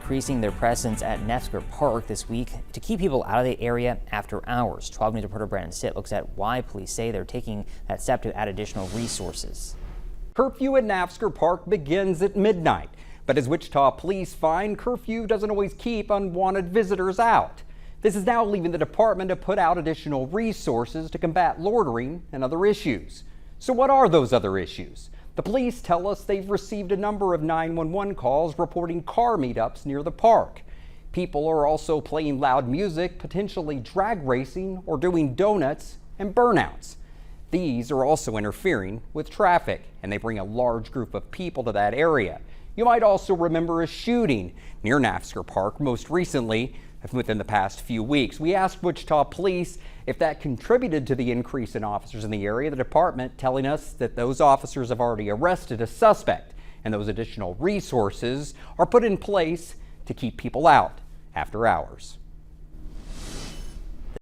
increasing their presence at Nefsker Park this week to keep people out of the area after hours. 12 News reporter Brandon Stitt looks at why police say they're taking that step to add additional resources. Curfew at Nefsker Park begins at midnight, but as Wichita police find, curfew doesn't always keep unwanted visitors out. This is now leaving the department to put out additional resources to combat loitering and other issues. So what are those other issues? The police tell us they've received a number of 911 calls reporting car meetups near the park. People are also playing loud music, potentially drag racing, or doing donuts and burnouts. These are also interfering with traffic, and they bring a large group of people to that area. You might also remember a shooting near Nefsker Park most recently within the past few weeks. We asked Wichita police if that contributed to the increase in officers in the area. The department telling us that those officers have already arrested a suspect, and those additional resources are put in place to keep people out after hours.